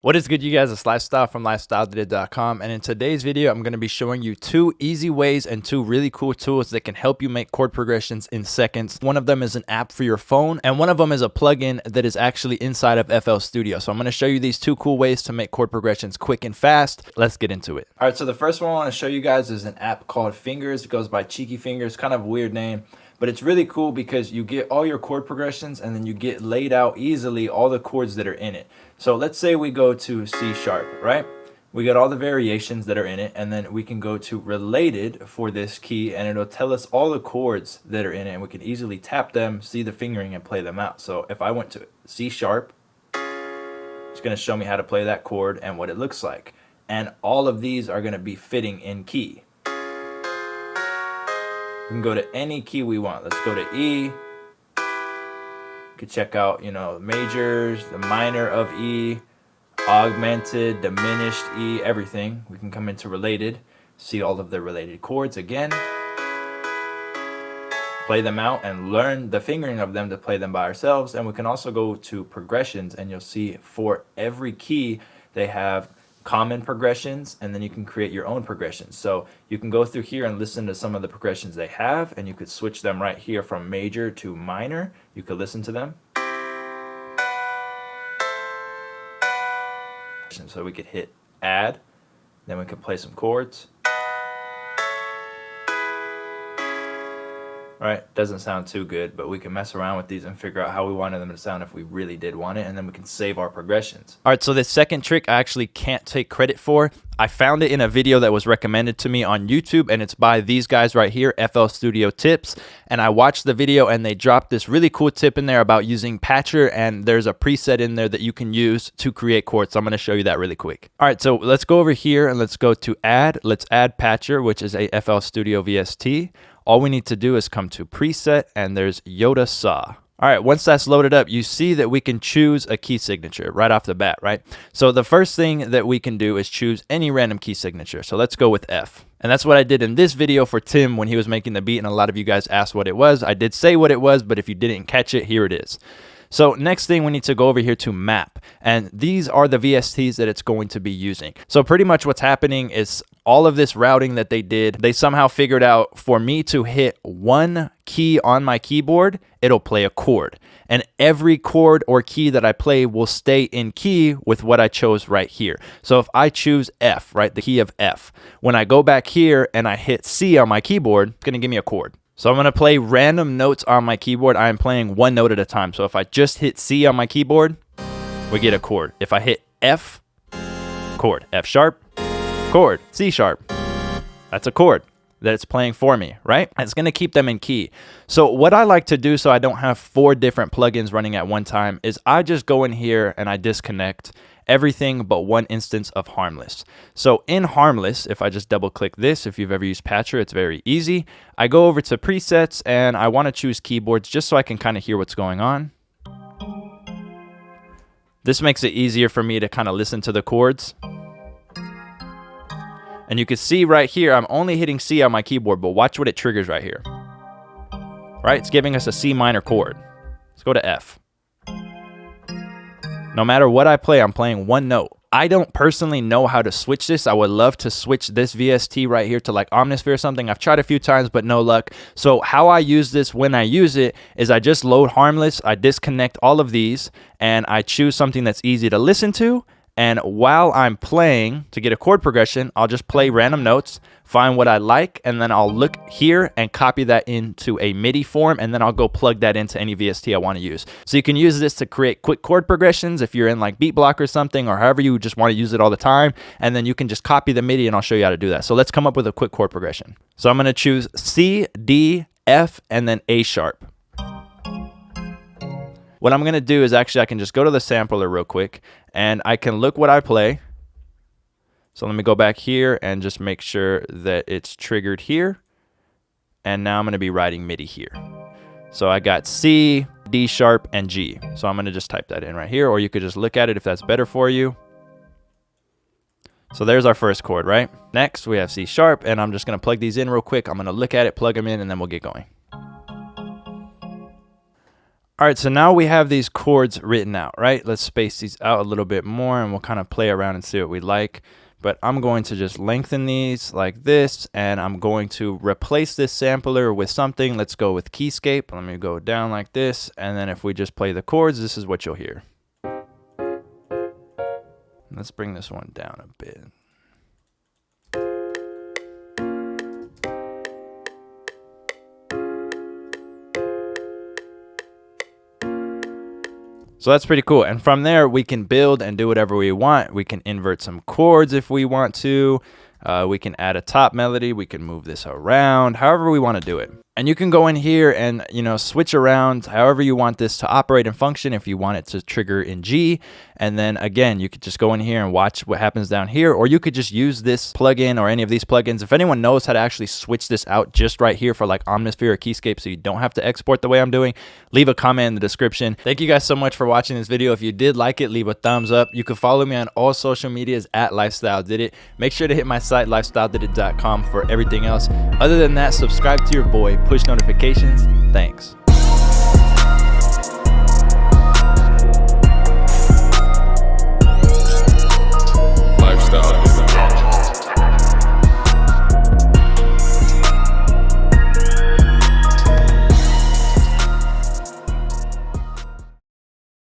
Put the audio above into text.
What is good, you guys? It's Lifestyle from lifestyledid.com, and in today's video I'm going to be showing you two easy ways and two really cool tools that can help you make chord progressions in seconds. One of them is an app for your phone, and one of them is a plugin that is actually inside of FL Studio. So I'm going to show you these two cool ways to make chord progressions quick and fast. Let's get into it. All right, so the first one I want to show you guys is an app called Fingers. It goes by Cheeky Fingers, kind of a weird name. But it's really cool because you get all your chord progressions and then you get laid out easily all the chords that are in it. So let's say we go to C sharp, right? We got all the variations that are in it, and then we can go to related for this key and it'll tell us all the chords that are in it, and we can easily tap them, see the fingering, and play them out. So if I went to C sharp, it's going to show me how to play that chord and what it looks like. And all of these are going to be fitting in key. We can go to any key we want. Let's go to E. You could check out, majors, the minor of E, augmented, diminished E, everything. We can come into related, see all of the related chords again, play them out and learn the fingering of them to play them by ourselves. And we can also go to progressions, and you'll see for every key they have common progressions, and then you can create your own progressions. So you can go through here and listen to some of the progressions they have, and you could switch them right here from major to minor. You could listen to them. So we could hit add, then we can play some chords. Right, doesn't sound too good, but we can mess around with these and figure out how we wanted them to sound if we really did want it, and then we can save our progressions. All right, so this second trick I actually can't take credit for. I found it in a video that was recommended to me on YouTube, and it's by these guys right here, FL Studio Tips. And I watched the video and they dropped this really cool tip in there about using Patcher, and there's a preset in there that you can use to create chords. So I'm going to show you that really quick. All right, so let's go over here and let's go to add. Let's add Patcher, which is a FL Studio VST. All we need to do is come to preset, and there's Yoda Saw. All right, once that's loaded up, you see that we can choose a key signature right off the bat, right? So the first thing that we can do is choose any random key signature. So let's go with F. And that's what I did in this video for Tim when he was making the beat, and a lot of you guys asked what it was. I did say what it was, but if you didn't catch it, here it is. So next thing, we need to go over here to map, and these are the VSTs that it's going to be using. So pretty much what's happening is all of this routing that they did, they somehow figured out for me to hit one key on my keyboard, it'll play a chord. And every chord or key that I play will stay in key with what I chose right here. So if I choose F, right, the key of F, when I go back here and I hit C on my keyboard, it's gonna give me a chord. So I'm going to play random notes on my keyboard. I am playing one note at a time. So if I just hit C on my keyboard, we get a chord. If I hit F, chord. F sharp, chord. C sharp. That's a chord that it's playing for me, right? And it's going to keep them in key. So what I like to do so I don't have 4 different plugins running at one time is I just go in here and I disconnect everything but one instance of Harmless. So in Harmless, if I just double click this, if you've ever used Patcher, it's very easy. I go over to presets and I want to choose keyboards just so I can kind of hear what's going on. This makes it easier for me to kind of listen to the chords. And you can see right here, I'm only hitting C on my keyboard, but watch what it triggers right here. Right? It's giving us a C minor chord. Let's go to F. No matter what I play, I'm playing one note. I don't personally know how to switch this. I would love to switch this VST right here to like Omnisphere or something. I've tried a few times, but no luck. So how I use this when I use it is I just load Harmless, I disconnect all of these, and I choose something that's easy to listen to. And while I'm playing to get a chord progression, I'll just play random notes, find what I like, and then I'll look here and copy that into a MIDI form, and then I'll go plug that into any VST I want to use. So you can use this to create quick chord progressions if you're in like Beat Block or something, or however you just want to use it all the time, and then you can just copy the MIDI and I'll show you how to do that. So let's come up with a quick chord progression. So I'm going to choose C, D, F, and then A sharp. What I'm going to do is actually I can just go to the sampler real quick and I can look what I play. So let me go back here and just make sure that it's triggered here. And now I'm going to be writing MIDI here. So I got C, D sharp, and G. So I'm going to just type that in right here, or you could just look at it if that's better for you. So there's our first chord, right? Next we have C sharp, and I'm just going to plug these in real quick. I'm going to look at it, plug them in, and then we'll get going. All right, so now we have these chords written out, right? Let's space these out a little bit more and we'll kind of play around and see what we like. But I'm going to just lengthen these like this, and I'm going to replace this sampler with something. Let's go with keyscape. Let me go down like this, and then if we just play the chords, this is what you'll hear. Let's bring this one down a bit. So that's pretty cool. And from there, we can build and do whatever we want. We can invert some chords if we want to. We can add a top melody. We can move this around, however we want to do it. And you can go in here and, you know, switch around however you want this to operate and function. If you want it to trigger in G, and then again, you could just go in here and watch what happens down here, or you could just use this plugin or any of these plugins. If anyone knows how to actually switch this out just right here for like Omnisphere or Keyscape, so you don't have to export the way I'm doing, leave a comment in the description. Thank you guys so much for watching this video. If you did like it, leave a thumbs up. You can follow me on all social medias at Lifestyle Did It. Make sure to hit my site, lifestyledidit.com, for everything else. Other than that, subscribe to your boy, push notifications. Thanks.